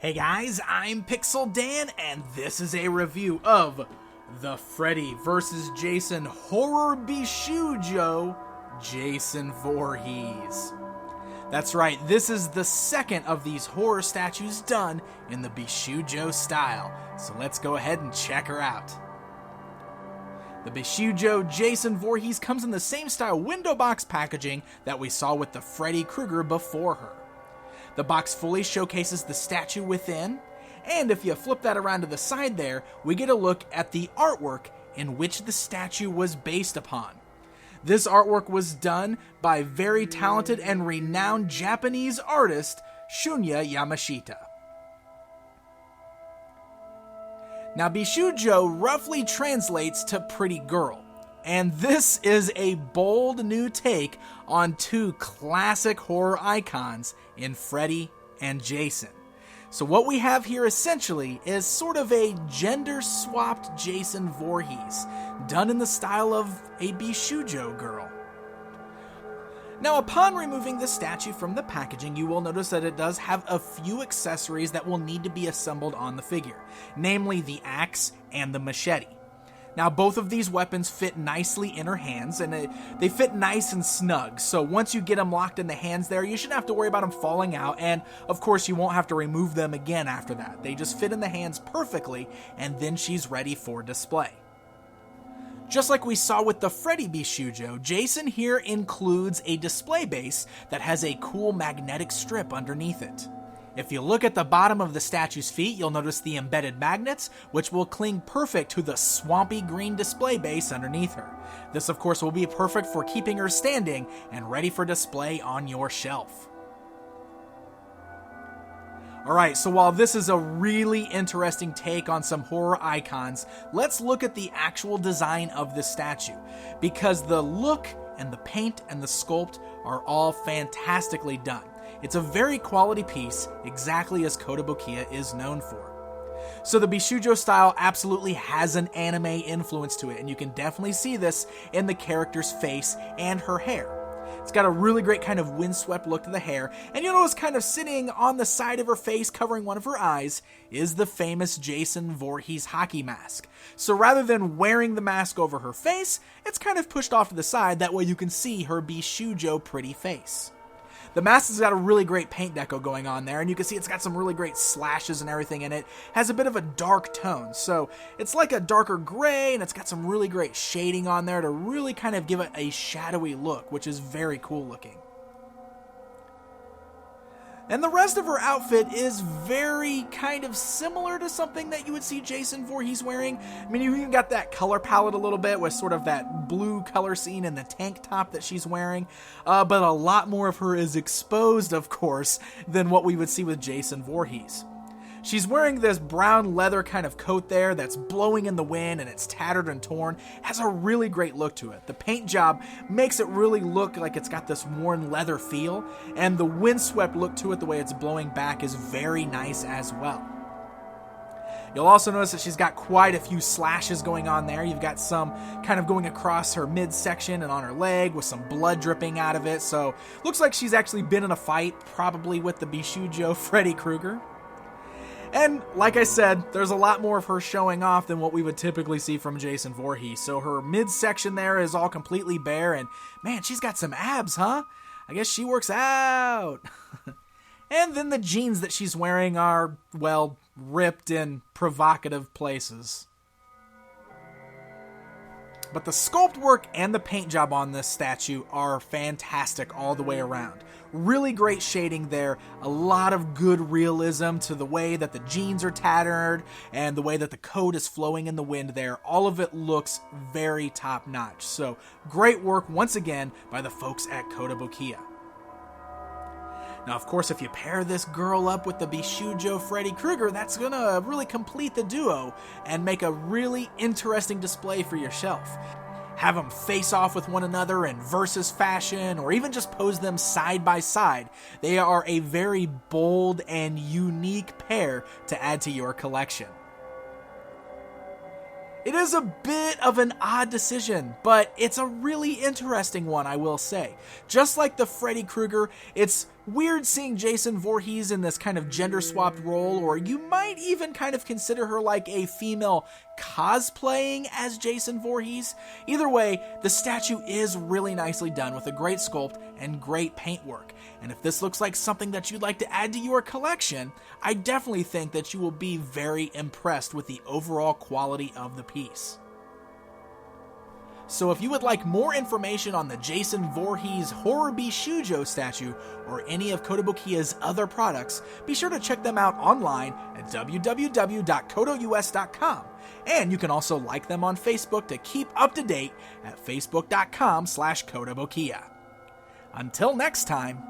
Hey guys, I'm Pixel Dan, and this is a review of the Freddy vs. Jason Horror Bishoujo, Jason Voorhees. That's right, this is the second of these horror statues done in the Bishoujo style, so let's go ahead and check her out. The Bishoujo Jason Voorhees comes in the same style window box packaging that we saw with the Freddy Krueger before her. The box fully showcases the statue within, and if you flip that around to the side there, we get a look at the artwork in which the statue was based upon. This artwork was done by very talented and renowned Japanese artist Shunya Yamashita. Now, Bishoujo roughly translates to pretty girl, and this is a bold new take on two classic horror icons in Freddy and Jason. So what we have here essentially is sort of a gender-swapped Jason Voorhees, done in the style of a Bishoujo girl. Now, upon removing the statue from the packaging, you will notice that it does have a few accessories that will need to be assembled on the figure, namely the axe and the machete. Now, both of these weapons fit nicely in her hands, and they fit nice and snug, so once you get them locked in the hands there, you shouldn't have to worry about them falling out, and of course you won't have to remove them again after that. They just fit in the hands perfectly, and then she's ready for display. Just like we saw with the Freddy Bishoujo, Jason here includes a display base that has a cool magnetic strip underneath it. If you look at the bottom of the statue's feet, you'll notice the embedded magnets, which will cling perfect to the swampy green display base underneath her. This, of course, will be perfect for keeping her standing and ready for display on your shelf. Alright, so while this is a really interesting take on some horror icons, let's look at the actual design of the statue, because the look and the paint and the sculpt are all fantastically done. It's a very quality piece, exactly as Kotobukiya is known for. So the Bishoujo style absolutely has an anime influence to it, and you can definitely see this in the character's face and her hair. It's got a really great kind of windswept look to the hair, and you'll notice kind of sitting on the side of her face covering one of her eyes is the famous Jason Voorhees hockey mask. So rather than wearing the mask over her face, it's kind of pushed off to the side, that way you can see her Bishoujo pretty face. The mask has got a really great paint deco going on there, and you can see it's got some really great slashes and everything in it. Has a bit of a dark tone, so it's like a darker gray, and it's got some really great shading on there to really kind of give it a shadowy look, which is very cool looking. And the rest of her outfit is very kind of similar to something that you would see Jason Voorhees wearing. I mean, you even got that color palette a little bit with sort of that blue color scene in the tank top that she's wearing. But a lot more of her is exposed, of course, than what we would see with Jason Voorhees. She's wearing this brown leather kind of coat there that's blowing in the wind, and it's tattered and torn. It has a really great look to it. The paint job makes it really look like it's got this worn leather feel, and the windswept look to it, the way it's blowing back, is very nice as well. You'll also notice that she's got quite a few slashes going on there. You've got some kind of going across her midsection and on her leg with some blood dripping out of it, so looks like she's actually been in a fight, probably with the Bishoujo Freddy Krueger. And like I said, there's a lot more of her showing off than what we would typically see from Jason Voorhees. So her midsection there is all completely bare, and man, she's got some abs, huh? I guess she works out. And then the jeans that she's wearing are, well, ripped in provocative places. But the sculpt work and the paint job on this statue are fantastic all the way around. Really great shading there, a lot of good realism to the way that the jeans are tattered and the way that the coat is flowing in the wind there. All of it looks very top notch. So great work once again by the folks at Kotobukiya. Now, of course, if you pair this girl up with the Bishoujo Freddy Krueger, that's going to really complete the duo and make a really interesting display for your shelf. Have them face off with one another in versus fashion, or even just pose them side by side. They are a very bold and unique pair to add to your collection. It is a bit of an odd decision, but it's a really interesting one, I will say. Just like the Freddy Krueger, it's weird seeing Jason Voorhees in this kind of gender-swapped role, or you might even kind of consider her like a female cosplaying as Jason Voorhees. Either way, the statue is really nicely done with a great sculpt and great paintwork. And if this looks like something that you'd like to add to your collection, I definitely think that you will be very impressed with the overall quality of the piece. So if you would like more information on the Jason Voorhees Horror Bishoujo statue or any of Kotobukiya's other products, be sure to check them out online at www.kotous.com. And you can also like them on Facebook to keep up to date at facebook.com/Kotobukiya. Until next time,